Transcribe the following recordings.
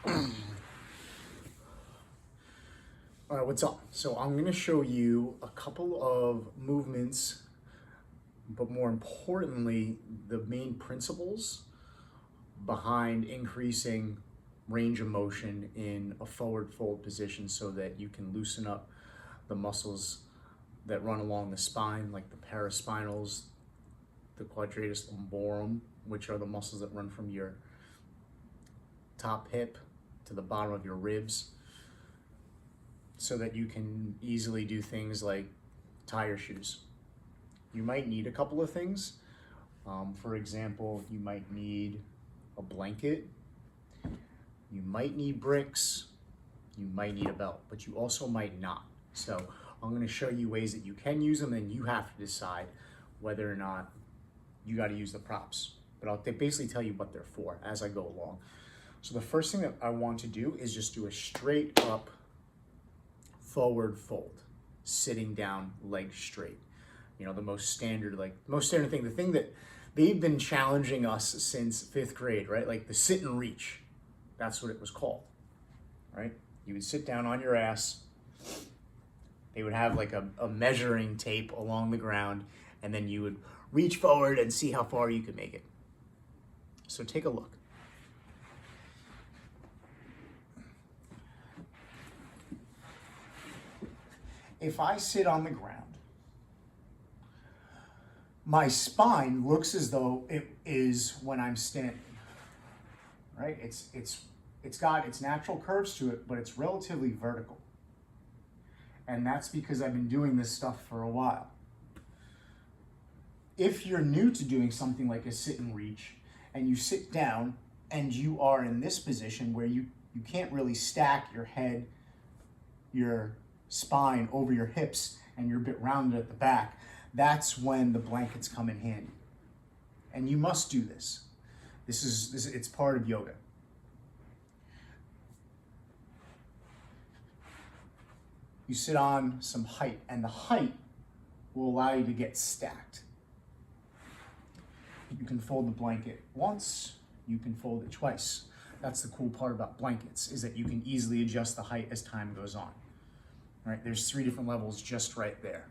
All right, what's up? So I'm going to show you a couple of movements, but more importantly, the main principles behind increasing range of motion in a forward fold position so that you can loosen up the muscles that run along the spine, like the paraspinals, the quadratus lumborum, which are the muscles that run from your top hip to the bottom of your ribs, so that you can easily do things like tie your shoes. You might need a couple of things. For example, you might need a blanket, you might need bricks, you might need a belt, but you also might not. So I'm going to show you ways that you can use them, and you have to decide whether or not you got to use the props. But I'll basically tell you what they're for as I go along. So the first thing that I want to do is just do a straight up forward fold, sitting down, legs straight. You know, the most standard thing, the thing that they've been challenging us since 5th grade, right? Like the sit and reach. That's what it was called, right? You would sit down on your ass. They would have like a measuring tape along the ground, and then you would reach forward and see how far you could make it. So take a look. If I sit on the ground, my spine looks as though it is when I'm standing, right? It's got its natural curves to it, but it's relatively vertical. And that's because I've been doing this stuff for a while. If you're new to doing something like a sit and reach, and you sit down and you are in this position where you can't really stack your head, your spine over your hips, and you're a bit rounded at the back, that's when the blankets come in handy. And you must do this. It's part of yoga. You sit on some height, and the height will allow you to get stacked. You can fold the blanket once, you can fold it twice. That's the cool part about blankets, is that you can easily adjust the height as time goes on. All right, there's 3 different levels just right there.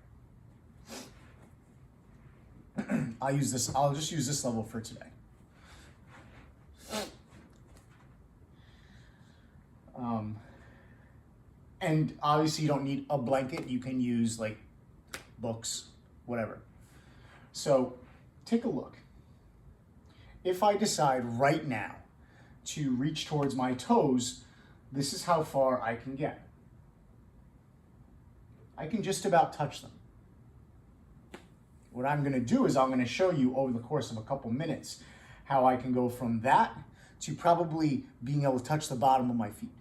I'll just use this level for today. And obviously you don't need a blanket. You can use like books, whatever. So take a look. If I decide right now to reach towards my toes, this is how far I can get. I can just about touch them. What I'm going to do is I'm going to show you over the course of a couple minutes how I can go from that to probably being able to touch the bottom of my feet.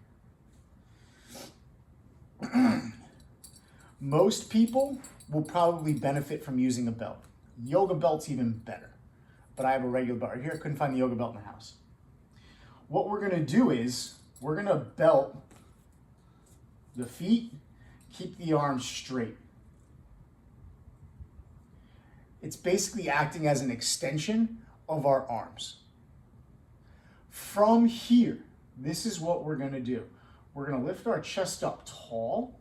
Most people will probably benefit from using a belt. Yoga belt's even better, but I have a regular belt right here. I couldn't find the yoga belt in the house. What we're going to do is we're going to belt the feet, keep the arms straight. It's basically acting as an extension of our arms. From here, this is what we're going to do. We're going to lift our chest up tall,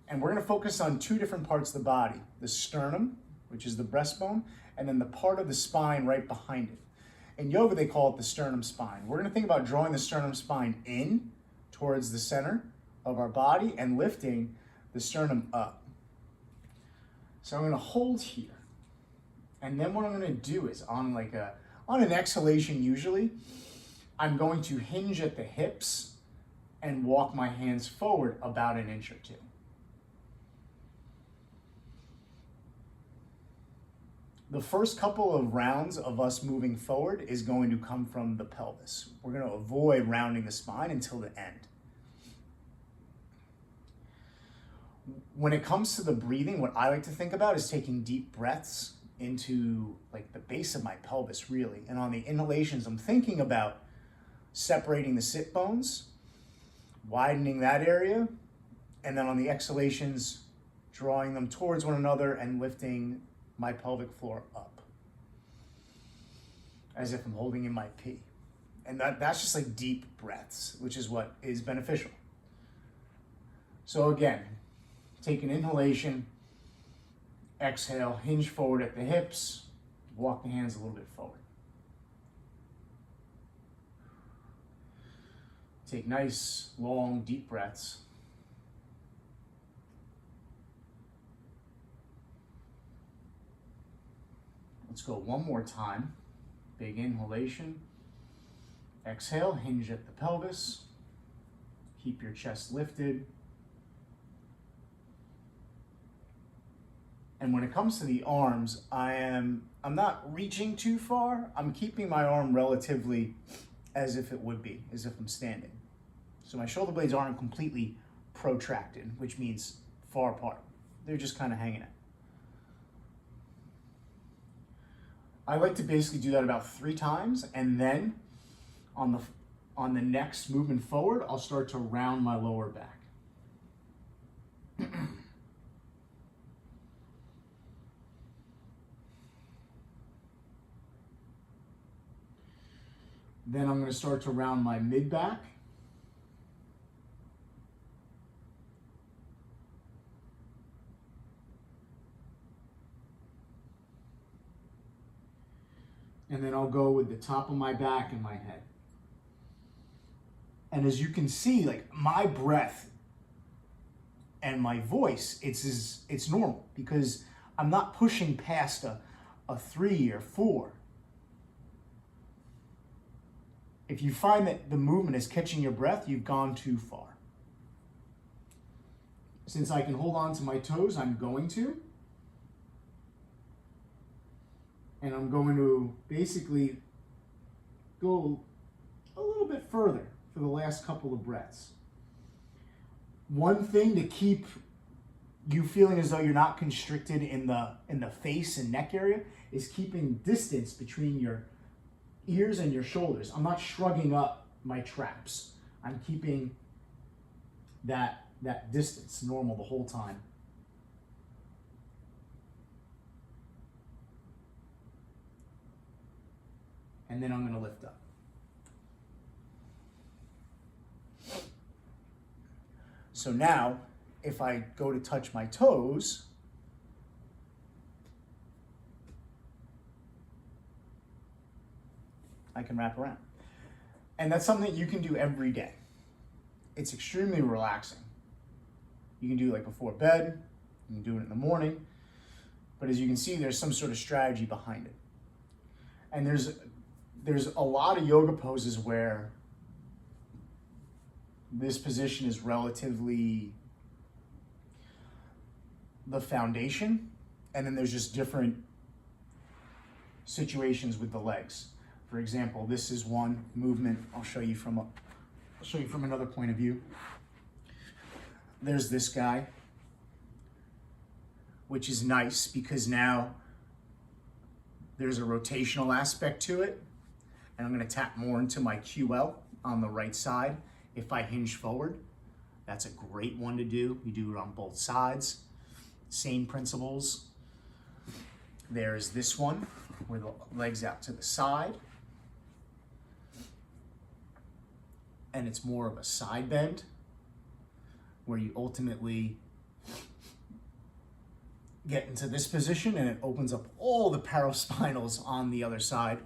and we're going to focus on 2 different parts of the body. The sternum, which is the breastbone, and then the part of the spine right behind it. In yoga, they call it the sternum spine. We're going to think about drawing the sternum spine in towards the center of our body and lifting the sternum up. So I'm going to hold here. And then what I'm going to do is on an exhalation usually, I'm going to hinge at the hips and walk my hands forward about 1 inch or 2. The first couple of rounds of us moving forward is going to come from the pelvis. We're going to avoid rounding the spine until the end. When it comes to the breathing, what I like to think about is taking deep breaths into like the base of my pelvis, really. And on the inhalations, I'm thinking about separating the sit bones, widening that area, and then on the exhalations, drawing them towards one another and lifting my pelvic floor up as if I'm holding in my pee. And that's just like deep breaths, which is what is beneficial. So again, take an inhalation, exhale, hinge forward at the hips, walk the hands a little bit forward. Take nice, long, deep breaths. Let's go one more time. Big inhalation. Exhale, hinge at the pelvis. Keep your chest lifted. And when it comes to the arms, I'm not reaching too far. I'm keeping my arm relatively as if it would be, as if I'm standing. So my shoulder blades aren't completely protracted, which means far apart. They're just kind of hanging out. I like to basically do that about 3 times, and then on the next movement forward, I'll start to round my lower back. Then I'm going to start to round my mid back. And then I'll go with the top of my back and my head. And as you can see, like my breath and my voice, it's normal because I'm not pushing past a 3 or 4. If you find that the movement is catching your breath, you've gone too far. Since I can hold on to my toes, I'm going to. And I'm going to basically go a little bit further for the last couple of breaths. One thing to keep you feeling as though you're not constricted in the face and neck area is keeping distance between your ears and your shoulders. I'm not shrugging up my traps. I'm keeping that distance normal the whole time. And then I'm going to lift up. So now, if I go to touch my toes, I can wrap around. And that's something that you can do every day. It's extremely relaxing. You can do it like before bed, you can do it in the morning, but as you can see, there's some sort of strategy behind it. And there's a lot of yoga poses where this position is relatively the foundation, and then there's just different situations with the legs. For example, this is one movement. I'll show you from another point of view. There's this guy, which is nice because now there's a rotational aspect to it. And I'm going to tap more into my QL on the right side. If I hinge forward, that's a great one to do. You do it on both sides. Same principles. There's this one where the legs out to the side. And it's more of a side bend where you ultimately get into this position and it opens up all the paraspinals on the other side.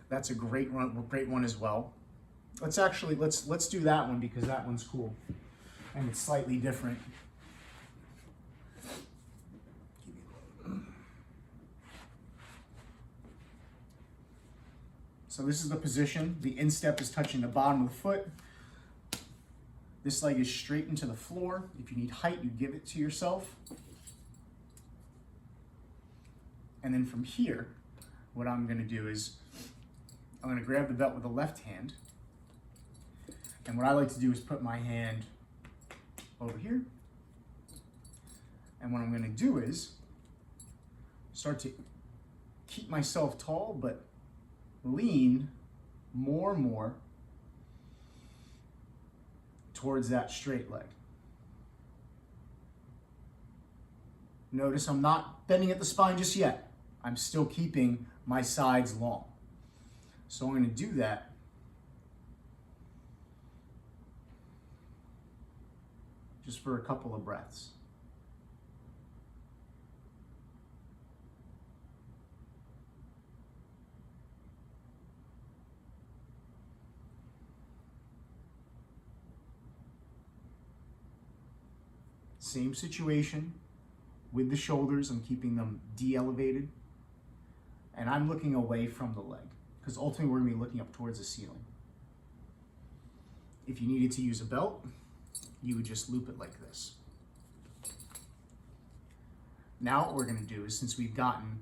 That's a great one as well. Let's do that one because that one's cool and it's slightly different. So this is the position. The instep is touching the bottom of the foot. This leg is straight into the floor. If you need height, you give it to yourself. And then from here, what I'm going to do is I'm going to grab the belt with the left hand. And what I like to do is put my hand over here. And what I'm going to do is start to keep myself tall, but lean more and more towards that straight leg. Notice I'm not bending at the spine just yet. I'm still keeping my sides long. So I'm going to do that just for a couple of breaths. Same situation with the shoulders. I'm keeping them de-elevated, and I'm looking away from the leg because ultimately we're going to be looking up towards the ceiling. If you needed to use a belt, you would just loop it like this. Now what we're going to do is, since we've gotten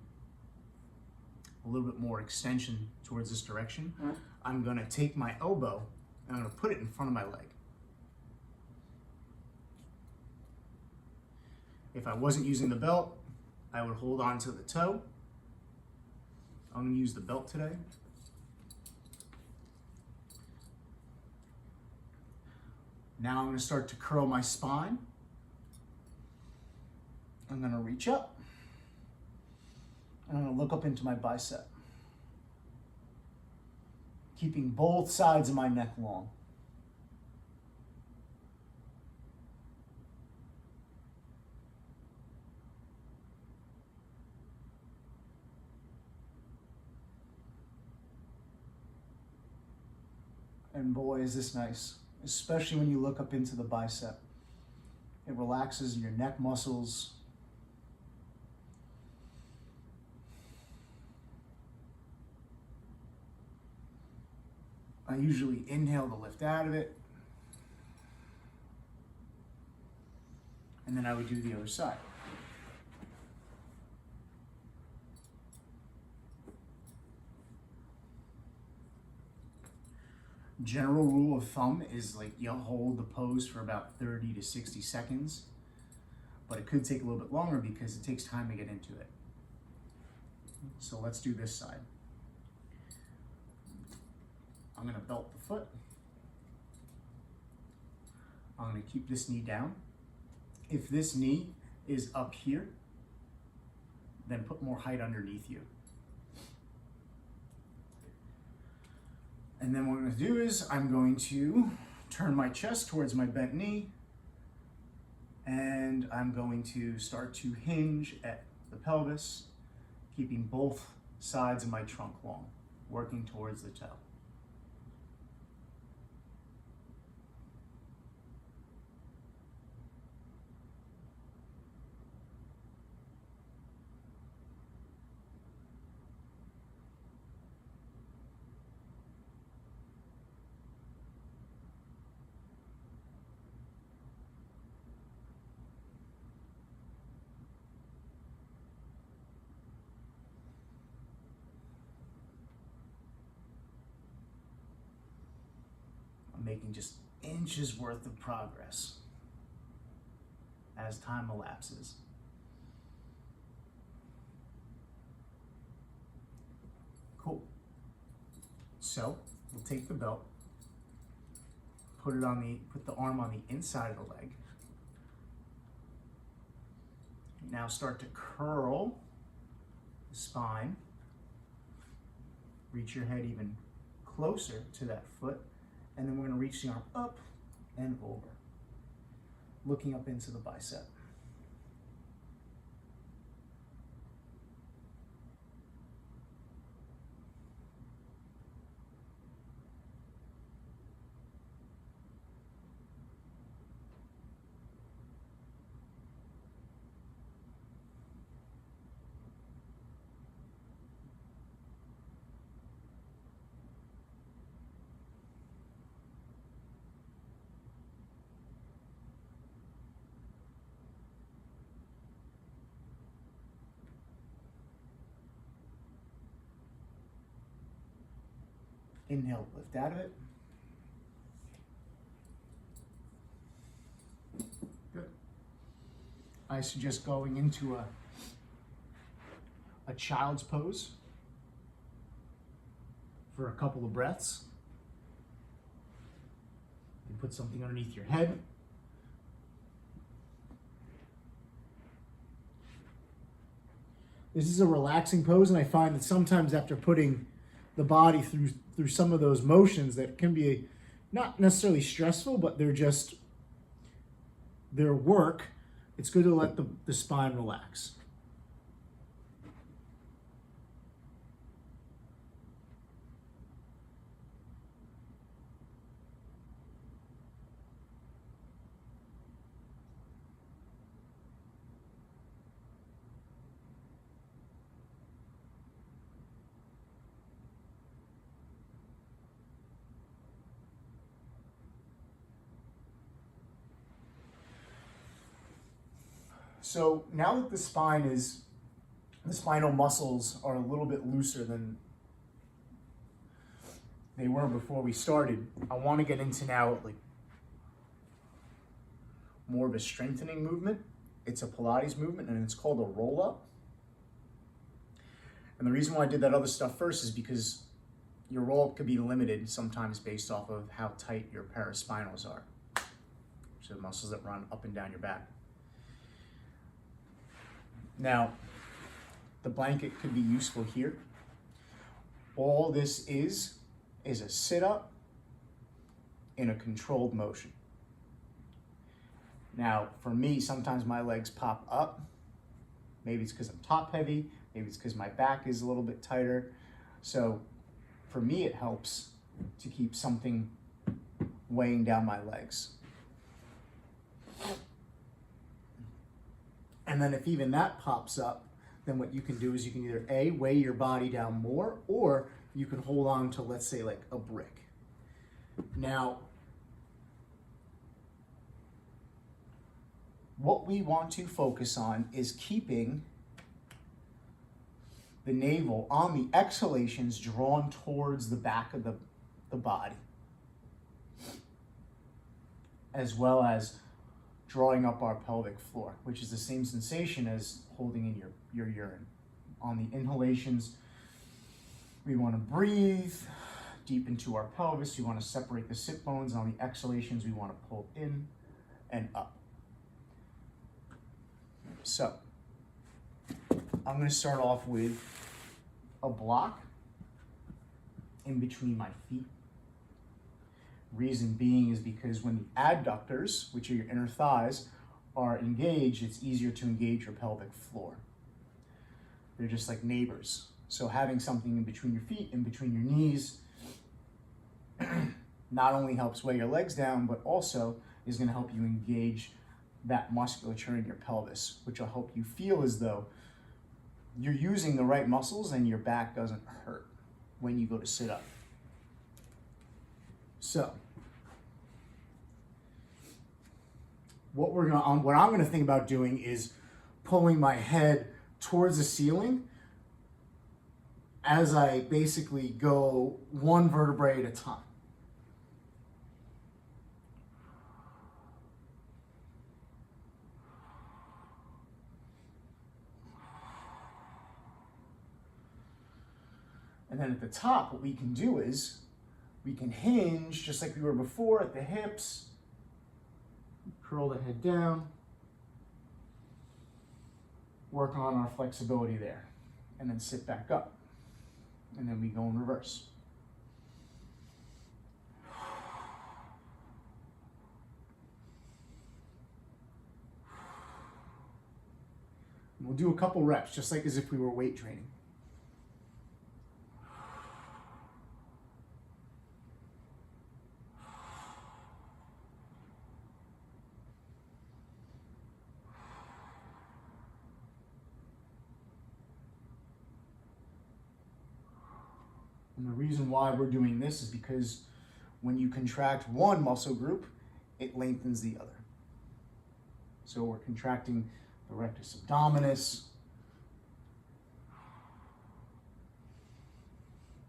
a little bit more extension towards this direction, I'm going to take my elbow and I'm going to put it in front of my leg. If I wasn't using the belt, I would hold on to the toe. I'm going to use the belt today. Now I'm going to start to curl my spine. I'm going to reach up. And I'm going to look up into my bicep, keeping both sides of my neck long. And boy, is this nice, especially when you look up into the bicep. It relaxes your neck muscles. I usually inhale to lift out of it. And then I would do the other side. General rule of thumb is like you'll hold the pose for about 30 to 60 seconds, but it could take a little bit longer because it takes time to get into it. So let's do this side. I'm going to belt the foot. I'm going to keep this knee down. If this knee is up here, then put more height underneath you. And then what I'm going to do is I'm going to turn my chest towards my bent knee, and I'm going to start to hinge at the pelvis, keeping both sides of my trunk long, working towards the toe. Making just inches worth of progress as time elapses. Cool. So we'll take the belt, put the arm on the inside of the leg. Now start to curl the spine. Reach your head even closer to that foot. And then we're going to reach the arm up and over, looking up into the bicep. Inhale, lift out of it. Good. I suggest going into a child's pose for a couple of breaths. And put something underneath your head. This is a relaxing pose, and I find that sometimes after putting the body through some of those motions that can be not necessarily stressful, but they're just their work, it's good to let the spine relax. So now that the spinal muscles are a little bit looser than they were before we started, I want to get into now like more of a strengthening movement. It's a Pilates movement and it's called a roll up. And the reason why I did that other stuff first is because your roll up could be limited sometimes based off of how tight your paraspinals are, which are the muscles that run up and down your back. Now, the blanket could be useful here. All this is a sit-up in a controlled motion. Now, for me, sometimes my legs pop up. Maybe it's because I'm top heavy. Maybe it's because my back is a little bit tighter. So for me, it helps to keep something weighing down my legs. And then if even that pops up, then what you can do is you can either A, weigh your body down more, or you can hold on to, let's say, like a brick. Now, what we want to focus on is keeping the navel on the exhalations drawn towards the back of the body, as well as drawing up our pelvic floor, which is the same sensation as holding in your urine. On the inhalations, we want to breathe deep into our pelvis. We want to separate the sit bones. On the exhalations, we want to pull in and up. So, I'm going to start off with a block in between my feet. Reason being is because when the adductors, which are your inner thighs, are engaged, it's easier to engage your pelvic floor. They're just like neighbors. So having something in between your feet, in between your knees, not only helps weigh your legs down, but also is going to help you engage that musculature in your pelvis, which will help you feel as though you're using the right muscles and your back doesn't hurt when you go to sit up. So, what I'm gonna think about doing is pulling my head towards the ceiling as I basically go one vertebrae at a time. And then at the top, what we can do is we can hinge just like we were before at the hips, curl the head down, work on our flexibility there, and then sit back up. And then we go in reverse. We'll do a couple reps, just like as if we were weight training. And the reason why we're doing this is because when you contract one muscle group, it lengthens the other. So we're contracting the rectus abdominis,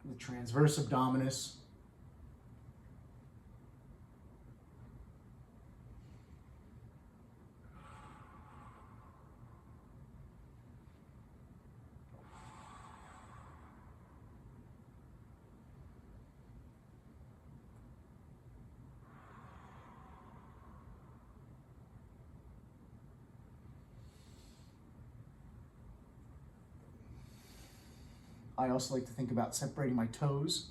the transverse abdominis, I also like to think about separating my toes.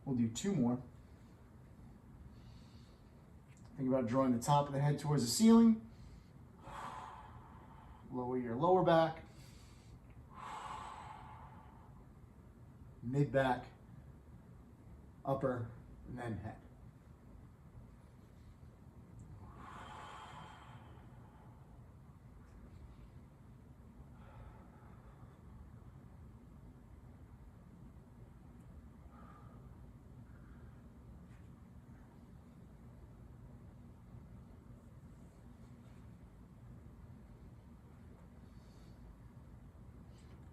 We'll do 2 more. Think about drawing the top of the head towards the ceiling. Lower your lower back. Mid back, upper, and then head.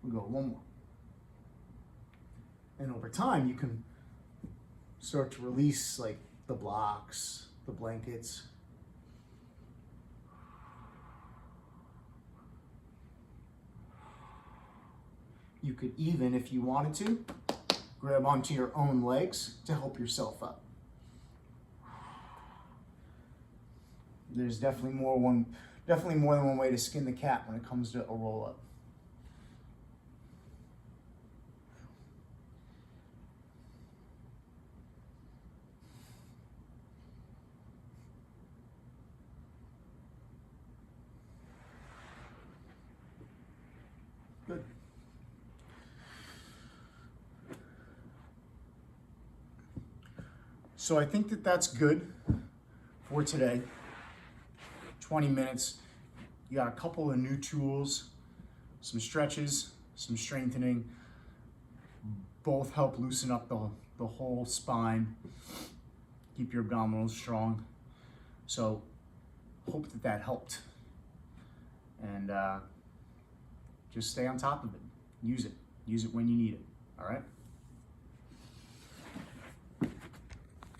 We'll go 1 more. And over time, you can start to release like the blocks, the blankets. You could even, if you wanted to, grab onto your own legs to help yourself up. There's definitely more than one way to skin the cat when it comes to a roll up. Good. So I think that that's good for today. 20 minutes. You got a couple of new tools, some stretches, some strengthening. Both help loosen up the whole spine, keep your abdominals strong. So hope that that helped. And just stay on top of it. Use it. Use it when you need it. All right?